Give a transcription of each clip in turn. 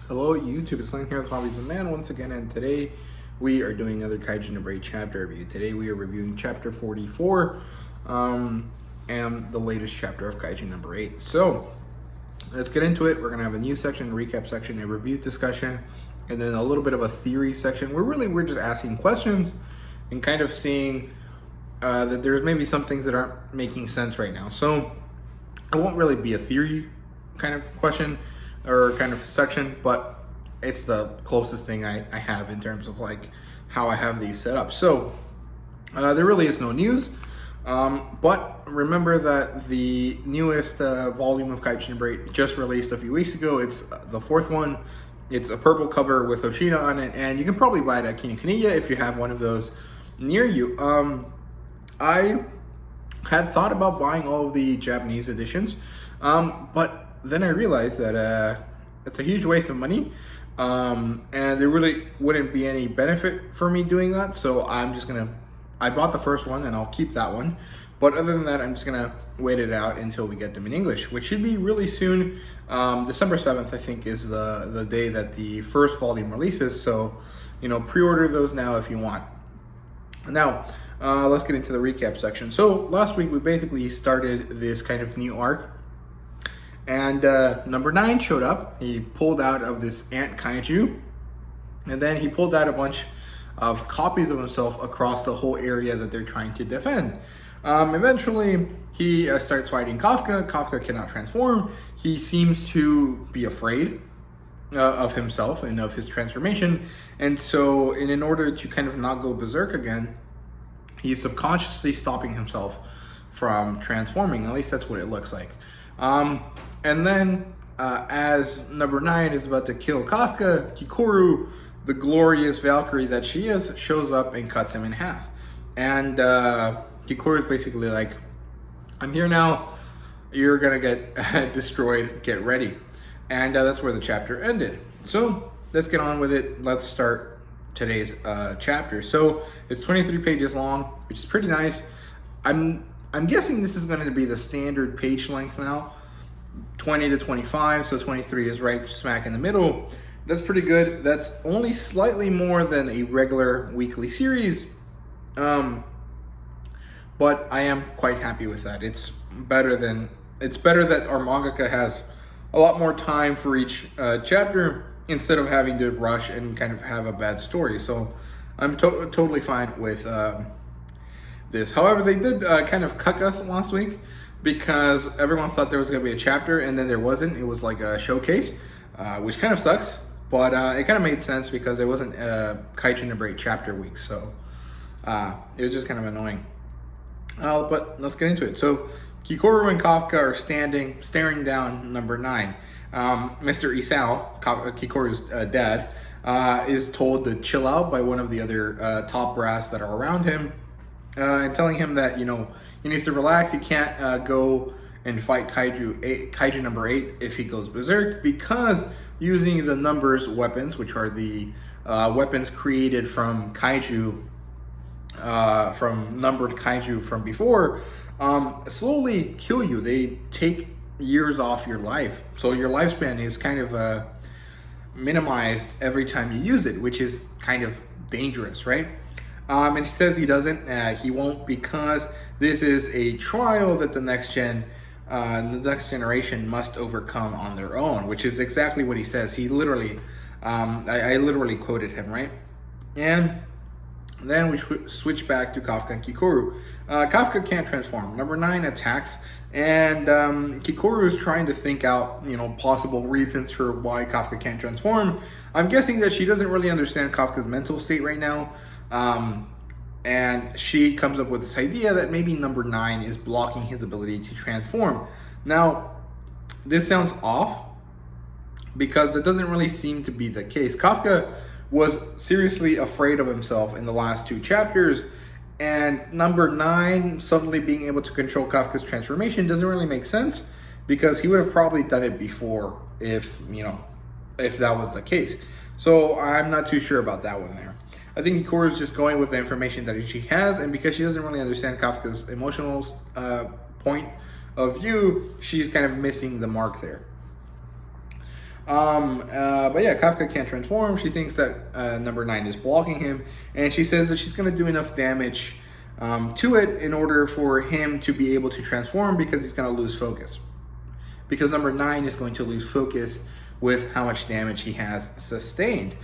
Hello YouTube, it's Lane here with Hobbies of Man once again, and today we are doing another Kaiju number 8 chapter review. Today we are reviewing chapter 44 and the latest chapter of Kaiju number 8. So let's get into it. We're going to have a news section, a recap section, a review discussion, and then a little bit of a theory section where we're just asking questions and kind of seeing that there's maybe some things that aren't making sense right now. So it won't really be a theory kind of question or kind of section, but it's the closest thing I have in terms of like how I have these set up. So there really is no news, but remember that the newest volume of Kaiju number 8 just released a few weeks ago. It's the 4th one. It's a purple cover with Hoshina on it, and you can probably buy it at Kinokuniya if you have one of those near you. I had thought about buying all of the Japanese editions, but then I realized that it's a huge waste of money, and there really wouldn't be any benefit for me doing that. So I bought the first one and I'll keep that one. But other than that, I'm just gonna wait it out until we get them in English, which should be really soon. December 7th, I think, is the day that the first volume releases. So, pre-order those now if you want. Now, let's get into the recap section. So last week we basically started this kind of new arc. And number 9 showed up. He pulled out of this ant kaiju, and then he pulled out a bunch of copies of himself across the whole area that they're trying to defend. Eventually, he starts fighting Kafka. Kafka cannot transform. He seems to be afraid of himself and of his transformation. And so, in order to kind of not go berserk again, he's subconsciously stopping himself from transforming. At least that's what it looks like. And then, as number 9 is about to kill Kafka, Kikoru, the glorious Valkyrie that she is, shows up and cuts him in half. And Kikoru is basically like, I'm here now, you're gonna get destroyed, get ready. And that's where the chapter ended. So let's get on with it. Let's start today's chapter. So it's 23 pages long, which is pretty nice. I'm guessing this is going to be the standard page length now, 20 to 25, so 23 is right smack in the middle. That's pretty good. That's only slightly more than a regular weekly series, but I am quite happy with that. It's better that our mangaka has a lot more time for each chapter instead of having to rush and kind of have a bad story. So I'm totally fine with this. However, they did kind of cuck us last week because everyone thought there was going to be a chapter and then there wasn't. It was like a showcase, which kind of sucks, but it kind of made sense because it wasn't Kaiju number 8 chapter week. So it was just kind of annoying. But let's get into it. So Kikoru and Kafka are staring down number 9. Mr. Isao, Kikoru's dad, is told to chill out by one of the other top brass that are around him, and telling him that, he needs to relax. He can't go and fight Kaiju number 8 if he goes berserk, because using the numbers weapons, which are the weapons created from Kaiju, from numbered Kaiju from before, slowly kill you. They take years off your life. So your lifespan is kind of minimized every time you use it, which is kind of dangerous, right? And he says he won't, because this is a trial that the next generation must overcome on their own, which is exactly what he says. He literally, I literally quoted him, right? And then we switch back to Kafka and Kikoru. Kafka can't transform. Number 9 attacks, and Kikoru is trying to think out, possible reasons for why Kafka can't transform. I'm guessing that she doesn't really understand Kafka's mental state right now. And she comes up with this idea that maybe number 9 is blocking his ability to transform. Now, this sounds off because that doesn't really seem to be the case. Kafka was seriously afraid of himself in the last 2 chapters, and number 9 suddenly being able to control Kafka's transformation doesn't really make sense, because he would have probably done it before if that was the case. So I'm not too sure about that one there. I think Kikoru is just going with the information that she has, and because she doesn't really understand Kafka's emotional point of view, she's kind of missing the mark there. But yeah, Kafka can't transform. She thinks that number 9 is blocking him, and she says that she's going to do enough damage to it in order for him to be able to transform, because he's going to lose focus. Because number 9 is going to lose focus with how much damage he has sustained.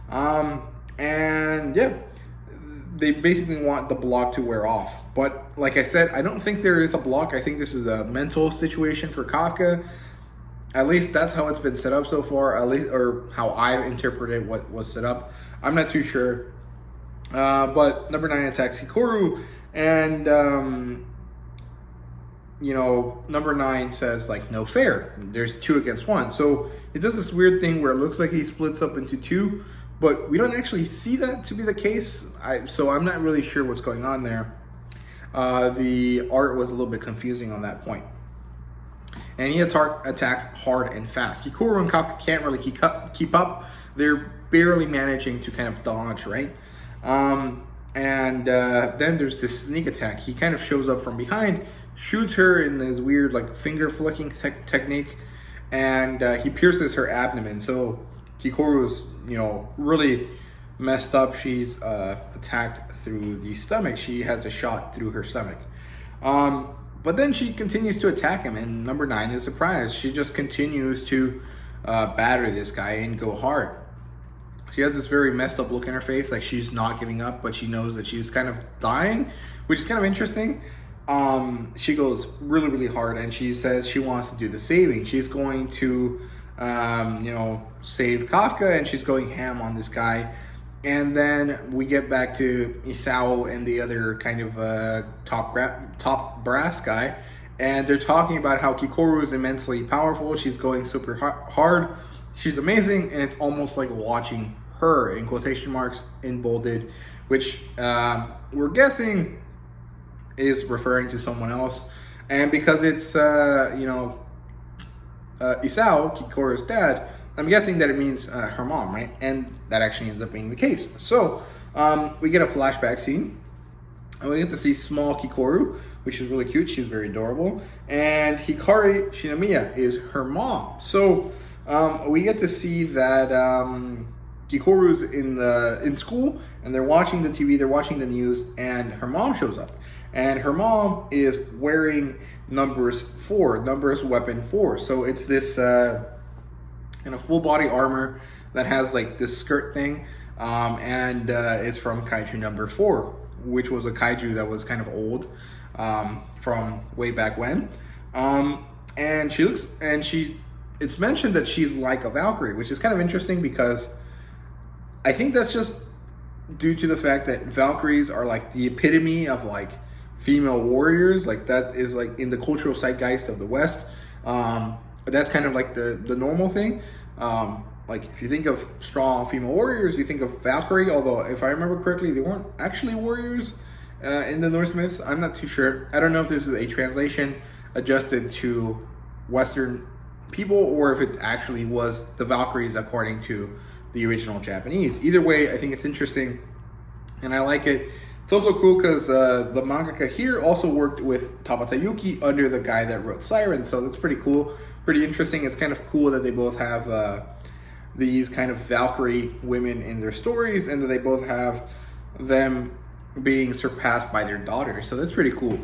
And yeah, they basically want the block to wear off. But like I said, I don't think there is a block. I think this is a mental situation for Kafka. At least that's how it's been set up so far, at least, or how I've interpreted what was set up. I'm not too sure. But number 9 attacks Hikaru, and number 9 says like, no fair. There's 2 against 1. So it does this weird thing where it looks like he splits up into 2, but we don't actually see that to be the case. So I'm not really sure what's going on there. The art was a little bit confusing on that point. And he attacks hard and fast. Hikaru and Kafka can't really keep up. They're barely managing to kind of dodge, right? Then there's this sneak attack. He kind of shows up from behind, shoots her in this weird like finger flicking technique, and he pierces her abdomen. So Hikaru's really messed up. She's attacked through the stomach. She has a shot through her stomach. But then she continues to attack him, and number 9 is surprised. She just continues to batter this guy and go hard. She has this very messed up look in her face, like she's not giving up, but she knows that she's kind of dying, which is kind of interesting. She goes really, really hard, and she says she wants to do the saving. She's going to, save Kafka, and she's going ham on this guy. And then we get back to Isao and the other kind of top brass guy, and they're talking about how Hikaru is immensely powerful. She's going super hard. She's amazing, and it's almost like watching her, in quotation marks, in bolded, which we're guessing is referring to someone else. And because it's Isao, Hikaru's dad, I'm guessing that it means her mom, right? And that actually ends up being the case. So we get a flashback scene, and we get to see small Hikaru, which is really cute. She's very adorable. And Hikari Shinomiya is her mom. So we get to see that Hikaru's in school, and they're watching the TV, they're watching the news, and her mom shows up. And her mom is wearing numbers weapon 4. So it's this in a full body armor that has like this skirt thing, and it's from Kaiju number 4, which was a Kaiju that was kind of old, from way back when. And it's mentioned that she's like a Valkyrie, which is kind of interesting, because I think that's just due to the fact that Valkyries are like the epitome of like female warriors. Like that is like in the cultural zeitgeist of the West. That's kind of like the normal thing. Like if you think of strong female warriors, you think of Valkyrie, although if I remember correctly, they weren't actually warriors in the Norse myth. I'm not too sure. I don't know if this is a translation adjusted to Western people, or if it actually was the Valkyries according to the original Japanese. Either way, I think it's interesting, and I like it. It's also cool because the mangaka here also worked with Tabata Yuki under the guy that wrote Siren, so that's pretty cool, pretty interesting. It's kind of cool that they both have these kind of Valkyrie women in their stories, and that they both have them being surpassed by their daughter, so that's pretty cool.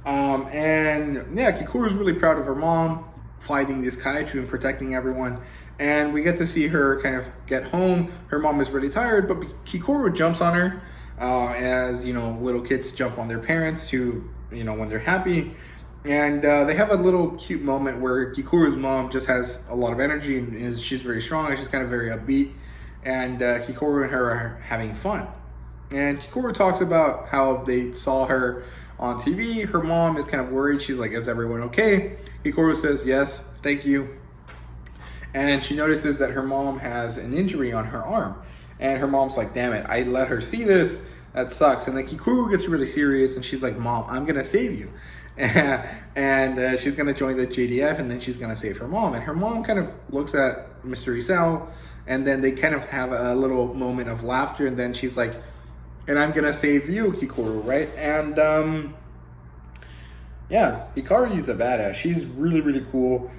And yeah, Kikuru's really proud of her mom fighting this kaiju and protecting everyone, and we get to see her kind of get home. Her mom is really tired, but Kikuru jumps on her, as little kids jump on their parents when they're happy. And they have a little cute moment where Kikuru's mom just has a lot of energy, and she's very strong, and she's kind of very upbeat, and Kikuru and her are having fun. And Kikuru talks about how they saw her on TV. Her mom is kind of worried. She's like, is everyone okay? Kikuru says, yes, thank you. And she notices that her mom has an injury on her arm. And her mom's like, damn it, I let her see this. That sucks. And then Kikuru gets really serious, and she's like, Mom, I'm going to save you. And she's going to join the JDF, and then she's going to save her mom. And her mom kind of looks at Mr. Isao, and then they kind of have a little moment of laughter. And then she's like, and I'm going to save you, Kikuru, right? And yeah, Hikari is a badass. She's really, really cool.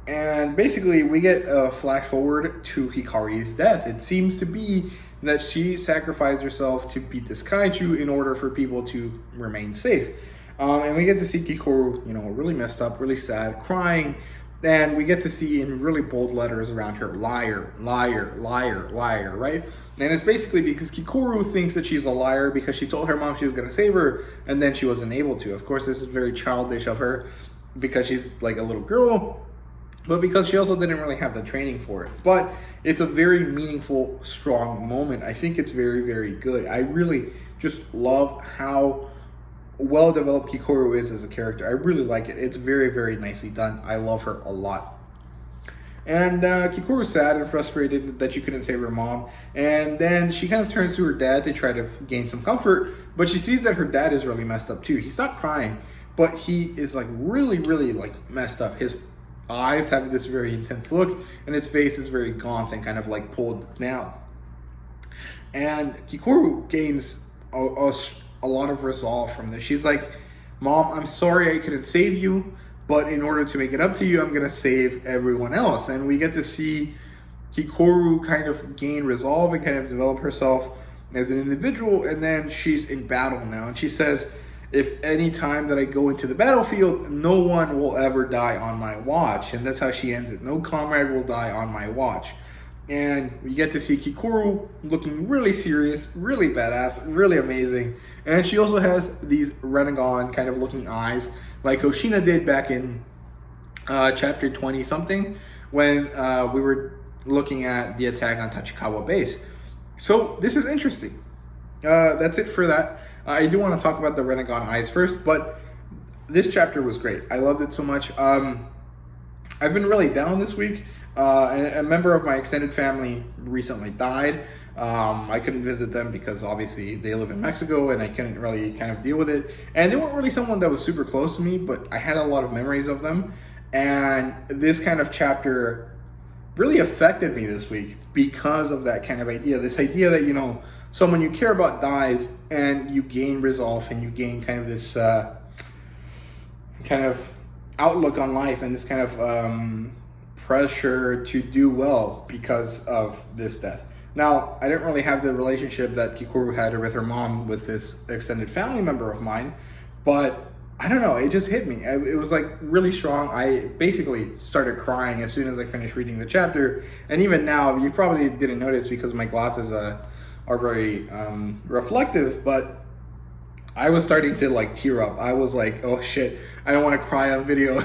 And basically, we get a flash forward to Hikari's death. It seems to be that she sacrificed herself to beat this kaiju in order for people to remain safe. And we get to see Kikoru, really messed up, really sad, crying. And we get to see in really bold letters around her, liar, liar, liar, liar, right? And it's basically because Kikoru thinks that she's a liar because she told her mom she was going to save her, and then she wasn't able to. Of course, this is very childish of her because she's like a little girl, but because she also didn't really have the training for it. But it's a very meaningful, strong moment. I think it's very, very good. I really just love how well-developed Kikoru is as a character. I really like it. It's very, very nicely done. I love her a lot. And Kikoru's sad and frustrated that she couldn't save her mom. And then she kind of turns to her dad to try to gain some comfort. But she sees that her dad is really messed up too. He's not crying, but he is like really, really like messed up. His eyes have this very intense look, and his face is very gaunt and kind of like pulled down. And Kikoru gains a lot of resolve from this. She's like, Mom, I'm sorry I couldn't save you, but in order to make it up to you, I'm going to save everyone else. And we get to see Kikoru kind of gain resolve and kind of develop herself as an individual. And then she's in battle now. And she says, if any time that I go into the battlefield, no one will ever die on my watch. And that's how she ends it. No comrade will die on my watch. And we get to see Kikoru looking really serious, really badass, really amazing. And she also has these Renegon kind of looking eyes like Hoshina did back in chapter 20 something when we were looking at the attack on Tachikawa base. So this is interesting. That's it for that. I do want to talk about the Renegon eyes first, but this chapter was great. I loved it so much. I've been really down this week. A member of my extended family recently died. I couldn't visit them because obviously they live in Mexico and I couldn't really kind of deal with it. And they weren't really someone that was super close to me, but I had a lot of memories of them. And this kind of chapter really affected me this week because of that kind of idea. This idea that, someone you care about dies and you gain resolve and you gain kind of this kind of outlook on life and this kind of pressure to do well because of this death. Now, I didn't really have the relationship that Kikoru had with her mom with this extended family member of mine, but I don't know, it just hit me. It was like really strong. I basically started crying as soon as I finished reading the chapter. And even now, you probably didn't notice because my glasses are very reflective, but I was starting to like tear up. I was like, oh shit, I don't want to cry on video.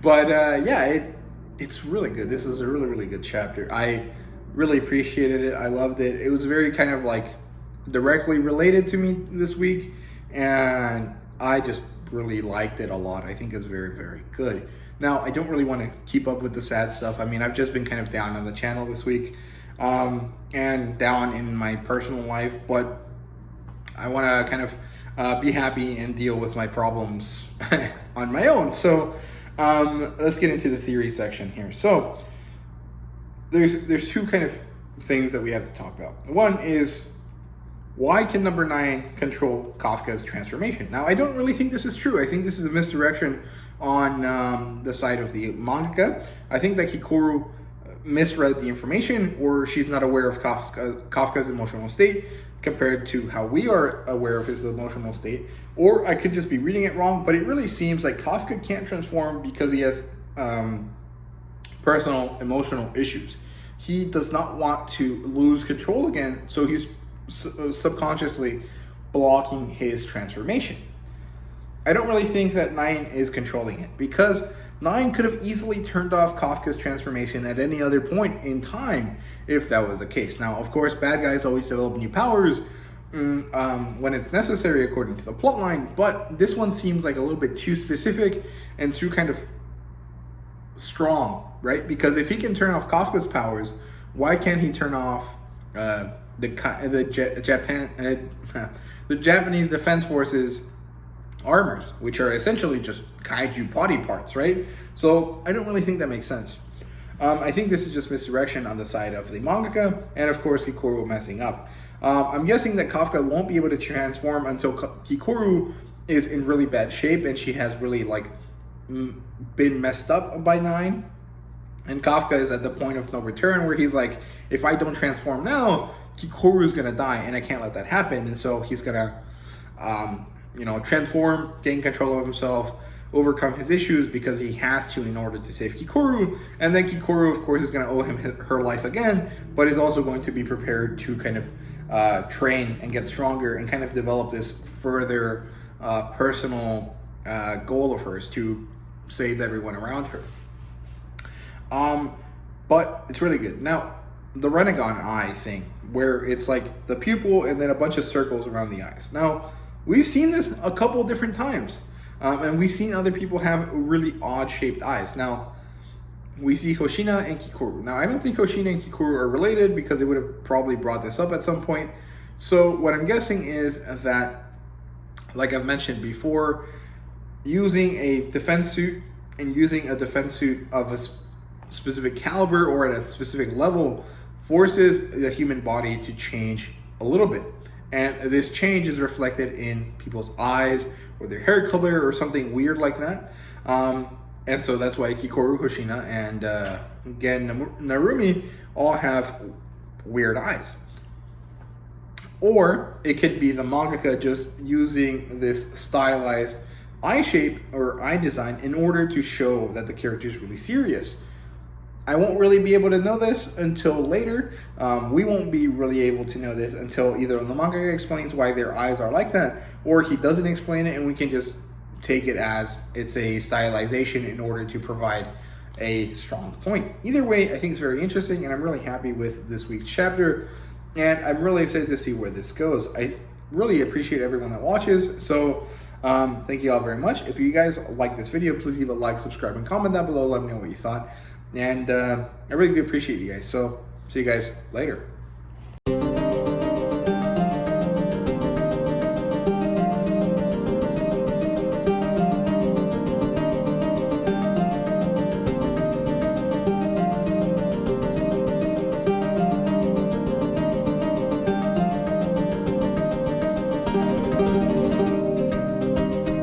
But yeah, it's really good. This is a really, really good chapter. I really appreciated it. I loved it. It was very kind of like directly related to me this week. And I just really liked it a lot. I think it's very, very good. Now, I don't really want to keep up with the sad stuff. I mean, I've just been kind of down on the channel this week and down in my personal life. But I want to kind of be happy and deal with my problems on my own. So let's get into the theory section here. So there's two kind of things that we have to talk about. One is, why can number 9 control Kafka's transformation? Now, I don't really think this is true. I think this is a misdirection on the side of the manga. I think that Hikaru misread the information, or she's not aware of Kafka's emotional state compared to how we are aware of his emotional state. Or I could just be reading it wrong, but it really seems like Kafka can't transform because he has personal emotional issues. He does not want to lose control again, so he's subconsciously blocking his transformation. I don't really think that 9 is controlling it, because 9 could have easily turned off Kafka's transformation at any other point in time if that was the case. Now, of course, bad guys always develop new powers when it's necessary according to the plotline, but this one seems like a little bit too specific and too kind of strong, right? Because if he can turn off Kafka's powers, why can't he turn off the Japanese Defense Forces armors, which are essentially just kaiju body parts, right? So I don't really think that makes sense. I think this is just misdirection on the side of the mangaka, and of course Hikaru messing up. I'm guessing that Kafka won't be able to transform until Hikaru is in really bad shape and she has really like been messed up by 9. And Kafka is at the point of no return where he's like, if I don't transform now, Kikoru is gonna die, and I can't let that happen. And so he's gonna, transform, gain control of himself, overcome his issues because he has to in order to save Kikoru. And then Kikoru, of course, is gonna owe him her life again, but is also going to be prepared to kind of train and get stronger and kind of develop this further personal goal of hers to save everyone around her. But it's really good. Now, the Renegon eye thing, where it's like the pupil and then a bunch of circles around the eyes. Now, we've seen this a couple different times, and we've seen other people have really odd-shaped eyes. Now, we see Hoshina and Kikoru. Now, I don't think Hoshina and Kikoru are related because they would have probably brought this up at some point. So what I'm guessing is that, like I've mentioned before, using a defense suit and using a defense suit of a specific caliber or at a specific level forces the human body to change a little bit. And this change is reflected in people's eyes or their hair color or something weird like that. And so that's why Kikoru, Hoshina, and again, Narumi all have weird eyes. Or it could be the mangaka just using this stylized eye shape or eye design in order to show that the character is really serious. I won't really be able to know this until later. We won't be really able to know this until either the mangaka explains why their eyes are like that, or he doesn't explain it and we can just take it as it's a stylization in order to provide a strong point. Either way, I think it's very interesting and I'm really happy with this week's chapter and I'm really excited to see where this goes. I really appreciate everyone that watches, so thank you all very much. If you guys like this video, please leave a like, subscribe, and comment down below. Let me know what you thought. And I really do appreciate you guys. So see you guys later.